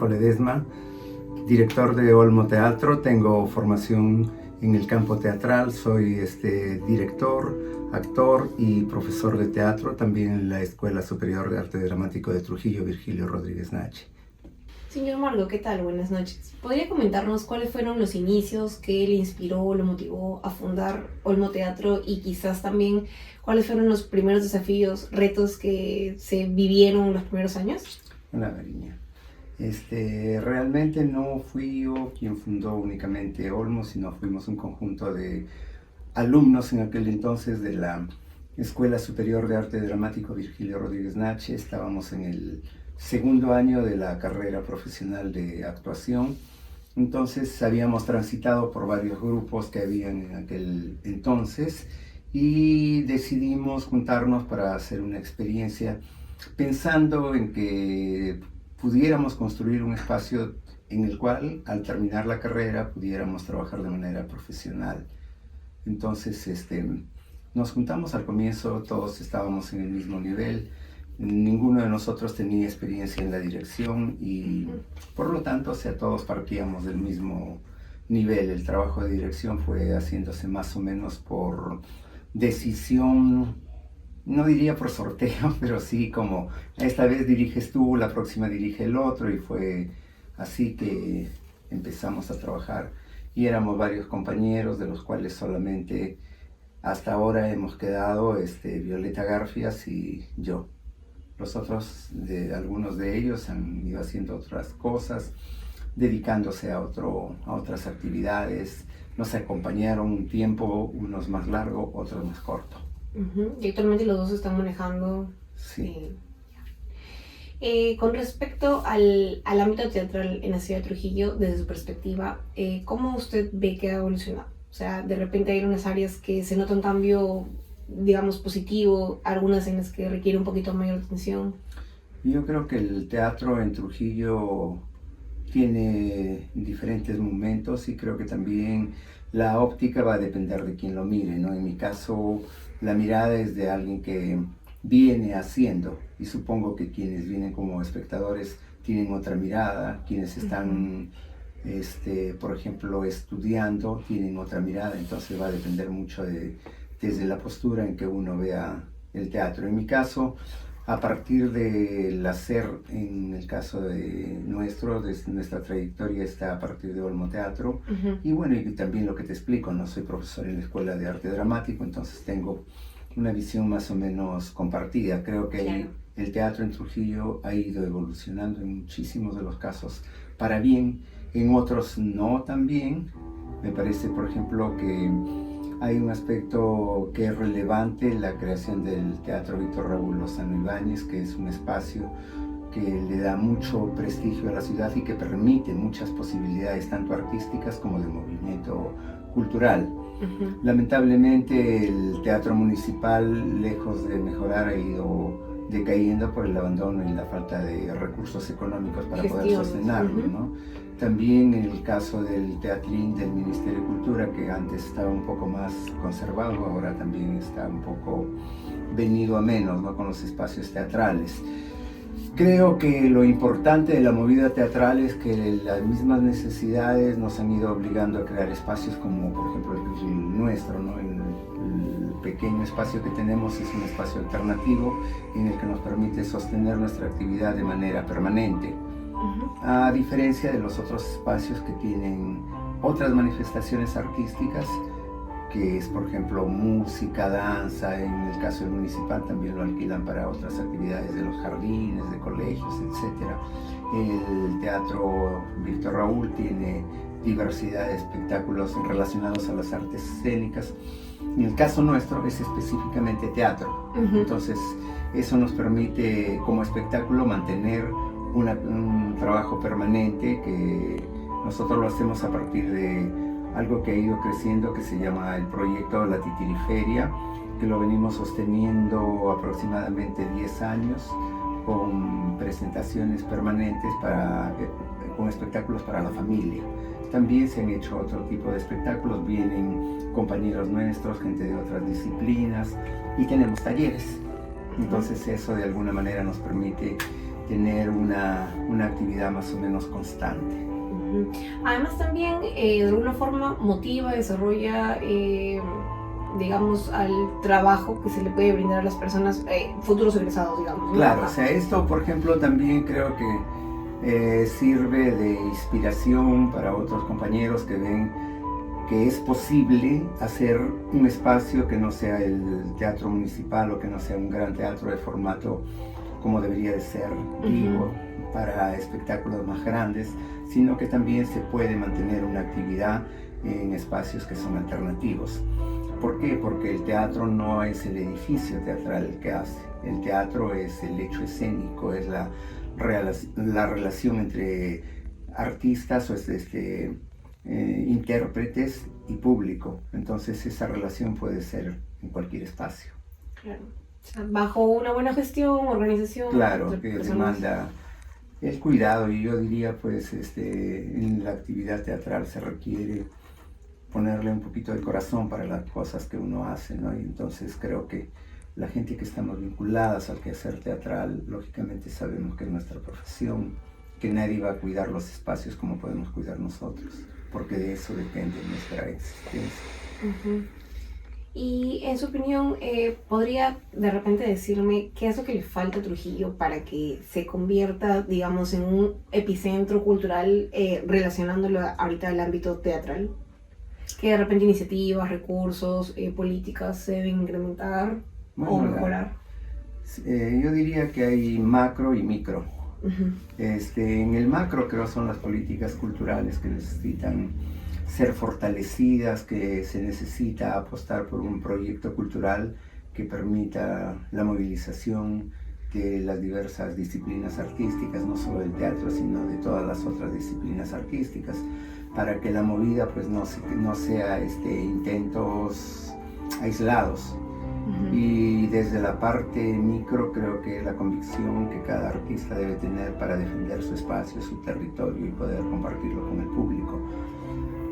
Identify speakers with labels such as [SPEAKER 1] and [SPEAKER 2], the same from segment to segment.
[SPEAKER 1] Marco Ledesma, director de Olmo Teatro. Tengo formación en el campo teatral, soy director, actor y profesor de teatro, también en la Escuela Superior de Arte Dramático de Trujillo, Virgilio Rodríguez Nachi.
[SPEAKER 2] Señor Marco, ¿qué tal? Buenas noches. ¿Podría comentarnos cuáles fueron los inicios que le inspiró, lo motivó a fundar Olmo Teatro y quizás también cuáles fueron los primeros desafíos, retos que se vivieron los primeros años?
[SPEAKER 1] Hola, Mariña. Realmente no fui yo quien fundó únicamente Olmo, sino fuimos un conjunto de alumnos en aquel entonces de la Escuela Superior de Arte Dramático Virgilio Rodríguez Nachi. Estábamos en el segundo año de la carrera profesional de actuación. Entonces habíamos transitado por varios grupos que habían en aquel entonces y decidimos juntarnos para hacer una experiencia pensando en que pudiéramos construir un espacio en el cual al terminar la carrera pudiéramos trabajar de manera profesional. Entonces nos juntamos al comienzo, todos estábamos en el mismo nivel, ninguno de nosotros tenía experiencia en la dirección y por lo tanto, todos partíamos del mismo nivel. El trabajo de dirección fue haciéndose más o menos por decisión, no diría por sorteo, pero sí como esta vez diriges tú, la próxima dirige el otro, y fue así que empezamos a trabajar y éramos varios compañeros, de los cuales solamente hasta ahora hemos quedado Violeta Garfias y yo. Los otros, algunos de ellos han ido haciendo otras cosas, dedicándose a otras actividades. Nos acompañaron un tiempo, unos más largo, otros más corto.
[SPEAKER 2] Y actualmente los dos están manejando.
[SPEAKER 1] Sí.
[SPEAKER 2] Con respecto al ámbito teatral en la ciudad de Trujillo, desde su perspectiva, ¿cómo usted ve que ha evolucionado? O sea, de repente hay unas áreas que se nota un cambio, digamos, positivo, algunas en las que requiere un poquito mayor atención.
[SPEAKER 1] Yo creo que el teatro en Trujillo tiene diferentes momentos y creo que también la óptica va a depender de quien lo mire, ¿no? En mi caso, la mirada es de alguien que viene haciendo, y supongo que quienes vienen como espectadores tienen otra mirada, quienes están, por ejemplo, estudiando tienen otra mirada, entonces va a depender mucho desde la postura en que uno vea el teatro. En mi caso, a partir del hacer, en el caso de nuestra trayectoria está a partir de Olmo Teatro, y bueno, y también lo que te explico, no soy profesor en la Escuela de Arte Dramático, entonces tengo una visión más o menos compartida. Creo que
[SPEAKER 2] Claro.
[SPEAKER 1] el teatro en Trujillo ha ido evolucionando en muchísimos de los casos para bien, en otros no tan bien. Me parece, por ejemplo, que hay un aspecto que es relevante, la creación del Teatro Víctor Raúl Lozano Ibáñez, que es un espacio que le da mucho prestigio a la ciudad y que permite muchas posibilidades, tanto artísticas como de movimiento cultural. Lamentablemente el teatro municipal, lejos de mejorar, ha ido decayendo por el abandono y la falta de recursos económicos para poder sostenerlo, ¿no? También en el caso del teatrín del Ministerio de Cultura, que antes estaba un poco más conservado, ahora también está un poco venido a menos, ¿no? Con los espacios teatrales. Creo que lo importante de la movida teatral es que las mismas necesidades nos han ido obligando a crear espacios como, por ejemplo, el nuestro, ¿no? El pequeño espacio que tenemos es un espacio alternativo en el que nos permite sostener nuestra actividad de manera permanente. A diferencia de los otros espacios que tienen otras manifestaciones artísticas, que es, por ejemplo, música, danza. En el caso del municipal también lo alquilan para otras actividades de los jardines, de colegios, etc. El Teatro Víctor Raúl tiene diversidad de espectáculos relacionados a las artes escénicas. En el caso nuestro es específicamente teatro. Entonces eso nos permite como espectáculo mantener un trabajo permanente, que nosotros lo hacemos a partir de algo que ha ido creciendo, que se llama el proyecto La Titiriferia, que lo venimos sosteniendo aproximadamente 10 años, con presentaciones permanentes con espectáculos para la familia. También se han hecho otro tipo de espectáculos, vienen compañeros nuestros, gente de otras disciplinas, y tenemos talleres. Entonces eso de alguna manera nos permite tener una actividad más o menos constante.
[SPEAKER 2] Además también de alguna forma motiva, desarrolla, digamos, al trabajo que se le puede brindar a las personas, futuros egresados, digamos, ¿no?
[SPEAKER 1] Claro, o sea, esto por ejemplo también creo que sirve de inspiración para otros compañeros que ven que es posible hacer un espacio que no sea el teatro municipal o que no sea un gran teatro de formato como debería de ser, digo, para espectáculos más grandes, sino que también se puede mantener una actividad en espacios que son alternativos. ¿Por qué? Porque el teatro no es el edificio teatral el que hace, el teatro es el hecho escénico, es la relación entre artistas o intérpretes y público. Entonces esa relación puede ser en cualquier espacio.
[SPEAKER 2] Claro. O sea, bajo una buena gestión, organización.
[SPEAKER 1] Claro, que demanda el cuidado, y yo diría pues en la actividad teatral se requiere ponerle un poquito de corazón para las cosas que uno hace, ¿no? Y entonces creo que la gente que estamos vinculadas al quehacer teatral, lógicamente sabemos que es nuestra profesión, que nadie va a cuidar los espacios como podemos cuidar nosotros, porque de eso depende nuestra existencia.
[SPEAKER 2] Y en su opinión, ¿podría de repente decirme qué es lo que le falta a Trujillo para que se convierta, digamos, en un epicentro cultural relacionándolo ahorita al ámbito teatral? ¿Qué de repente iniciativas, recursos, políticas se deben incrementar o mejorar?
[SPEAKER 1] Yo diría que hay macro y micro. En el macro creo son las políticas culturales que necesitan ser fortalecidas, que se necesita apostar por un proyecto cultural que permita la movilización de las diversas disciplinas artísticas, no solo del teatro, sino de todas las otras disciplinas artísticas, para que la movida pues no sea intentos aislados. Y desde la parte micro creo que la convicción que cada artista debe tener para defender su espacio, su territorio y poder compartirlo con el público.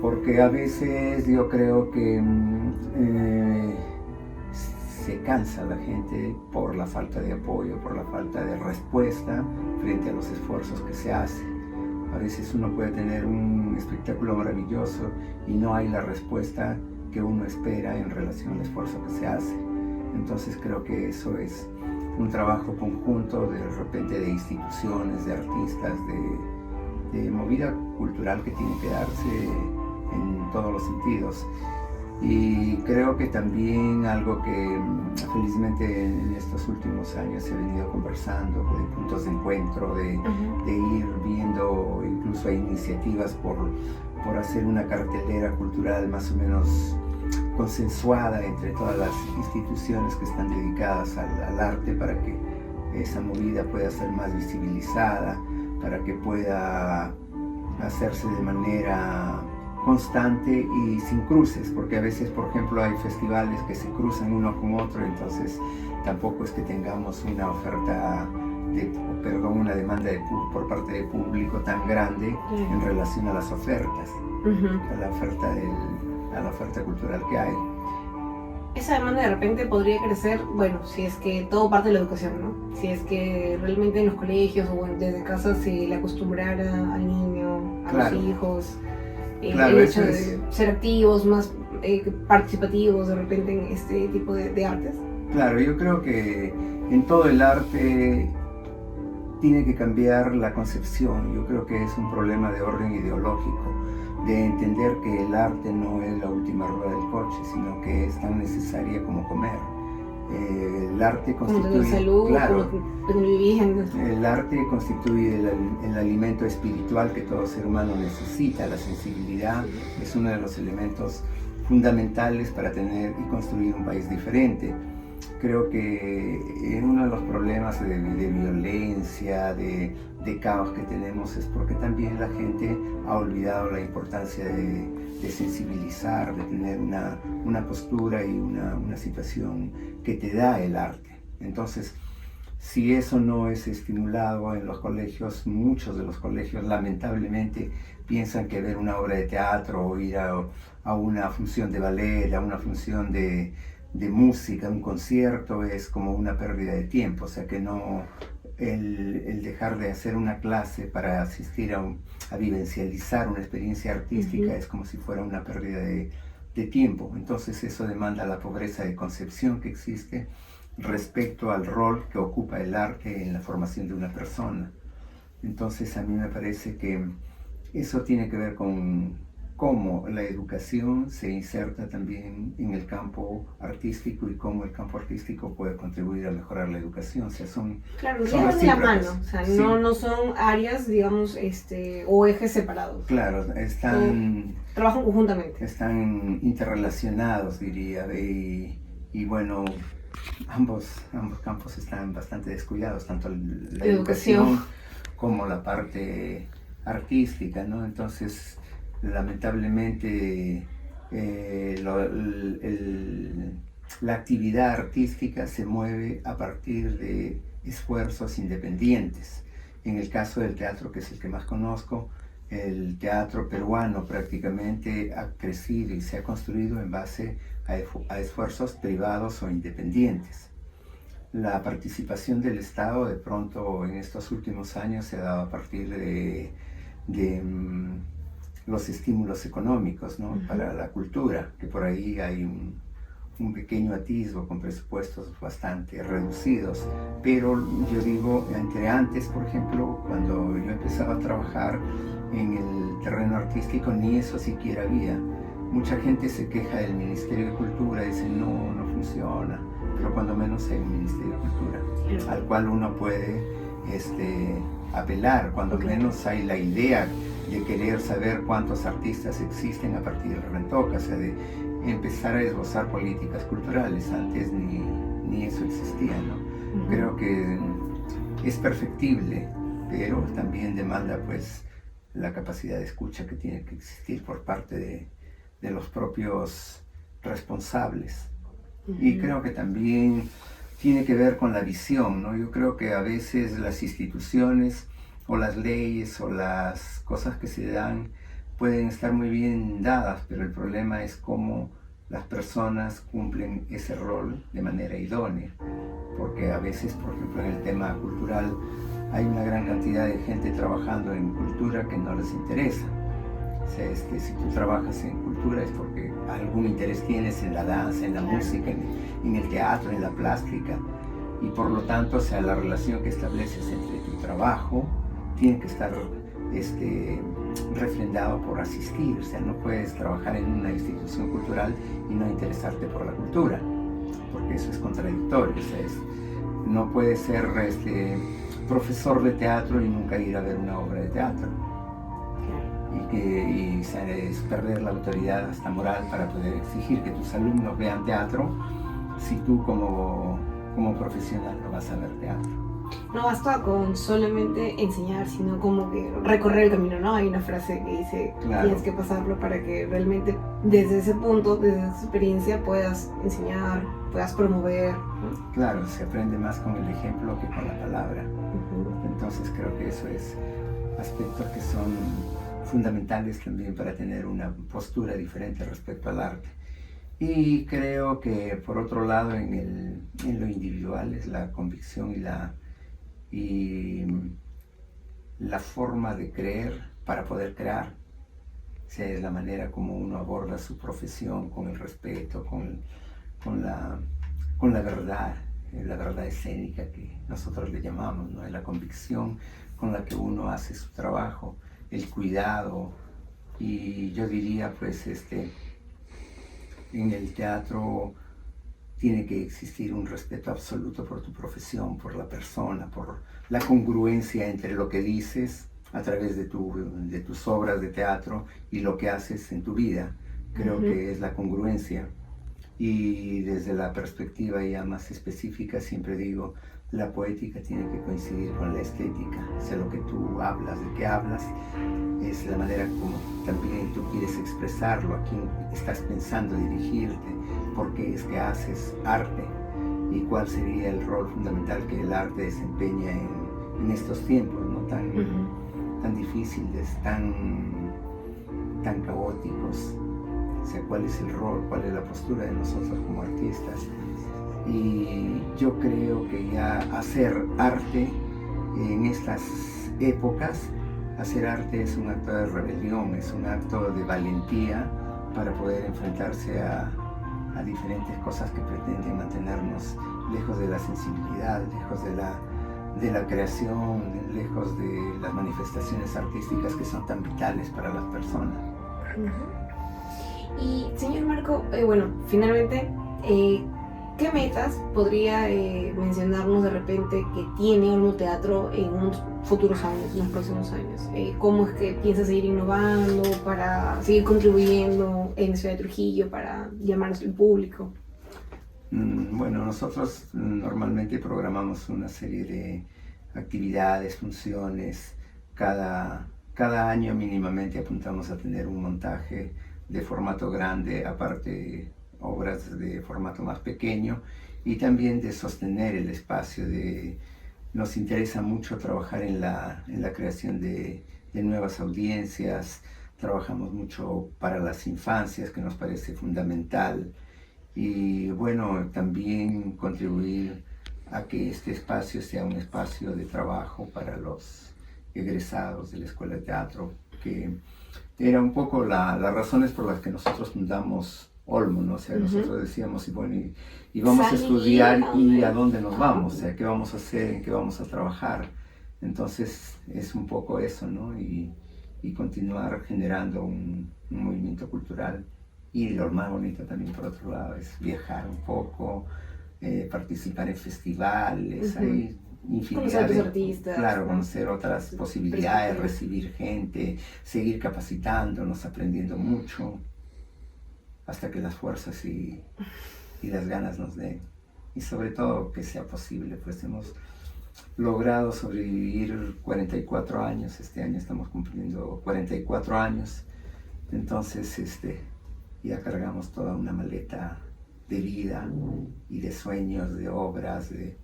[SPEAKER 1] Porque a veces yo creo que se cansa la gente por la falta de apoyo, por la falta de respuesta frente a los esfuerzos que se hacen. A veces uno puede tener un espectáculo maravilloso y no hay la respuesta que uno espera en relación al esfuerzo que se hace. Entonces creo que eso es un trabajo conjunto de repente de instituciones, de artistas, de movida cultural que tiene que darse en todos los sentidos. Y creo que también algo que felizmente en estos últimos años se ha venido conversando, de puntos de encuentro, de ir viendo, incluso hay iniciativas por hacer una cartelera cultural más o menos consensuada entre todas las instituciones que están dedicadas al arte, para que esa movida pueda ser más visibilizada, para que pueda hacerse de manera constante y sin cruces, porque a veces, por ejemplo, hay festivales que se cruzan uno con otro, entonces tampoco es que tengamos una oferta una demanda por parte del público tan grande en relación a las ofertas, a la oferta cultural que hay.
[SPEAKER 2] Esa demanda de repente podría crecer, bueno, si es que todo parte de la educación, ¿no? Si es que realmente en los colegios o desde casa se le acostumbrara al niño, a los hijos, el hecho de ser activos, más participativos de repente en este tipo de artes.
[SPEAKER 1] Claro, yo creo que en todo el arte tiene que cambiar la concepción. Yo creo que es un problema de orden ideológico, de entender que el arte no es la última rueda del coche, sino que es tan necesaria como comer. El arte constituye,
[SPEAKER 2] salud,
[SPEAKER 1] el arte constituye el alimento espiritual que todo ser humano necesita. La sensibilidad es uno de los elementos fundamentales para tener y construir un país diferente. Creo que uno de los problemas de violencia, de caos que tenemos es porque también la gente ha olvidado la importancia de sensibilizar, de tener una postura y una situación que te da el arte. Entonces, si eso no es estimulado en los colegios, muchos de los colegios lamentablemente piensan que ver una obra de teatro o ir a una función de ballet, a una función de música, un concierto, es como una pérdida de tiempo, o sea que no el dejar de hacer una clase para asistir a vivencializar una experiencia artística es como si fuera una pérdida de tiempo. Entonces eso demanda la pobreza de concepción que existe respecto al rol que ocupa el arte en la formación de una persona. Entonces a mí me parece que eso tiene que ver con cómo la educación se inserta también en el campo artístico y cómo el campo artístico puede contribuir a mejorar la educación. O sea,
[SPEAKER 2] claro,
[SPEAKER 1] son
[SPEAKER 2] llevan de la mano,
[SPEAKER 1] recíprocas.
[SPEAKER 2] o sea,
[SPEAKER 1] Sí.
[SPEAKER 2] no son áreas, digamos, o ejes separados.
[SPEAKER 1] Claro,
[SPEAKER 2] Trabajan conjuntamente.
[SPEAKER 1] están interrelacionados, diría, y bueno, ambos campos están bastante descuidados, tanto la educación como la parte artística, ¿no? Entonces, lamentablemente, la actividad artística se mueve a partir de esfuerzos independientes. En el caso del teatro, que es el que más conozco, el teatro peruano prácticamente ha crecido y se ha construido en base a esfuerzos privados o independientes. La participación del Estado de pronto en estos últimos años se ha dado a partir de los estímulos económicos, ¿no? Para la cultura, que por ahí hay un pequeño atisbo con presupuestos bastante reducidos, pero yo digo, entre antes, por ejemplo, cuando yo empezaba a trabajar en el terreno artístico, ni eso siquiera había. Mucha gente se queja del Ministerio de Cultura, dice no funciona, pero cuando menos hay un Ministerio de Cultura al cual uno puede apelar, cuando menos hay la idea de querer saber cuántos artistas existen a partir del Rentoca, o sea, de empezar a esbozar políticas culturales. Antes ni eso existía, ¿no? Creo que es perfectible, pero también demanda pues la capacidad de escucha que tiene que existir por parte de los propios responsables. Y creo que también tiene que ver con la visión, ¿no? Yo creo que a veces las instituciones o las leyes o las cosas que se dan pueden estar muy bien dadas, pero el problema es cómo las personas cumplen ese rol de manera idónea. Porque a veces, por ejemplo, en el tema cultural hay una gran cantidad de gente trabajando en cultura que no les interesa. O sea, si tú trabajas en cultura es porque algún interés tienes en la danza, en la música, en el teatro, en la plástica. Y por lo tanto, o sea, la relación que estableces entre tu trabajo tiene que estar refrendado por asistir. O sea, no puedes trabajar en una institución cultural y no interesarte por la cultura, porque eso es contradictorio. O sea, no puedes ser profesor de teatro y nunca ir a ver una obra de teatro. Y es perder la autoridad hasta moral para poder exigir que tus alumnos vean teatro si tú como profesional no vas a ver teatro.
[SPEAKER 2] No basta con solamente enseñar, sino como que recorrer el camino, ¿no? Hay una frase que dice,
[SPEAKER 1] claro,
[SPEAKER 2] tienes que pasarlo para que realmente desde ese punto, desde esa experiencia, puedas enseñar, puedas promover.
[SPEAKER 1] Claro, se aprende más con el ejemplo que con la palabra. Entonces creo que eso es aspectos que son fundamentales también para tener una postura diferente respecto al arte. Y creo que por otro lado en lo individual es la convicción y la forma de creer para poder crear. O sea, es la manera como uno aborda su profesión, con el respeto, con la verdad, la verdad escénica que nosotros le llamamos, ¿no? La convicción con la que uno hace su trabajo, el cuidado. Y yo diría pues en el teatro tiene que existir un respeto absoluto por tu profesión, por la persona, por la congruencia entre lo que dices a través de tus obras de teatro y lo que haces en tu vida. Creo que es la congruencia. Y desde la perspectiva ya más específica siempre digo, la poética tiene que coincidir con la estética. O sea, lo que tú hablas, de qué hablas, es la manera como también tú quieres expresarlo, a quién estás pensando dirigirte, por qué es que haces arte y cuál sería el rol fundamental que el arte desempeña en estos tiempos, ¿no? Tan difíciles, tan caóticos. O sea, cuál es el rol, cuál es la postura de nosotros como artistas. Y yo creo que ya hacer arte en estas épocas hacer arte es un acto de rebelión, es un acto de valentía para poder enfrentarse a diferentes cosas que pretenden mantenernos lejos de la sensibilidad, lejos de la creación, lejos de las manifestaciones artísticas que son tan vitales para las personas.
[SPEAKER 2] Y señor Marco, bueno, finalmente, ¿qué metas podría mencionarnos de repente que tiene Olmo Teatro en unos futuros años, en los próximos años? ¿Cómo es que piensa seguir innovando para seguir contribuyendo en la ciudad de Trujillo para llamarnos al público?
[SPEAKER 1] Bueno, nosotros normalmente programamos una serie de actividades, funciones. Cada año mínimamente apuntamos a tener un montaje de formato grande, aparte obras de formato más pequeño, y también de sostener el espacio. Nos interesa mucho trabajar en la creación de nuevas audiencias. Trabajamos mucho para las infancias, que nos parece fundamental, y bueno, también contribuir a que este espacio sea un espacio de trabajo para los egresados de la Escuela de Teatro, que era un poco las razones por las que nosotros fundamos Olmo, ¿no? O sea, nosotros decíamos, y bueno, y vamos a estudiar, y a dónde nos vamos, o sea, qué vamos a hacer, en qué vamos a trabajar. Entonces es un poco eso, ¿no? Y continuar generando un movimiento cultural. Y lo más bonito también, por otro lado, es viajar un poco, participar en festivales, hay infinidad de artistas, claro, conocer otras posibilidades, recibir gente, seguir capacitándonos, aprendiendo mucho, hasta que las fuerzas y las ganas nos den. Y sobre todo que sea posible, pues hemos logrado sobrevivir 44 años, este año estamos cumpliendo 44 años, entonces ya cargamos toda una maleta de vida y de sueños, de obras, de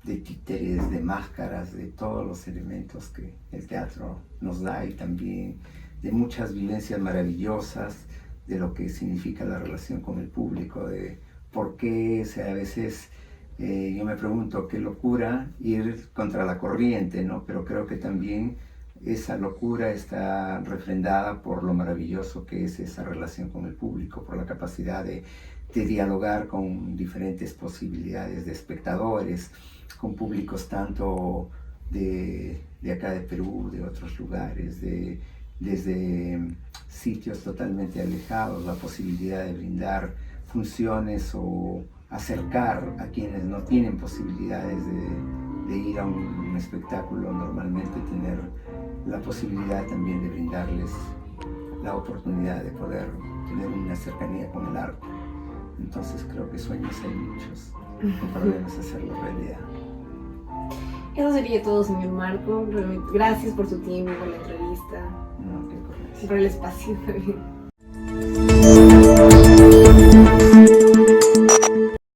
[SPEAKER 1] títeres, de máscaras, de todos los elementos que el teatro nos da, y también de muchas vivencias maravillosas, de lo que significa la relación con el público, de por qué, o sea, a veces yo me pregunto qué locura ir contra la corriente, ¿no? Pero creo que también esa locura está refrendada por lo maravilloso que es esa relación con el público, por la capacidad de dialogar con diferentes posibilidades de espectadores, con públicos tanto de acá de Perú, de otros lugares, desde sitios totalmente alejados, la posibilidad de brindar funciones o acercar a quienes no tienen posibilidades de ir a un espectáculo normalmente, tener la posibilidad también de brindarles la oportunidad de poder tener una cercanía con el arte. Entonces creo que sueños hay muchos, el problema es hacerlo realidad.
[SPEAKER 2] Eso sería todo, señor Marco. Realmente, gracias por su tiempo, por la entrevista,
[SPEAKER 1] No, qué correcto.
[SPEAKER 2] por el espacio.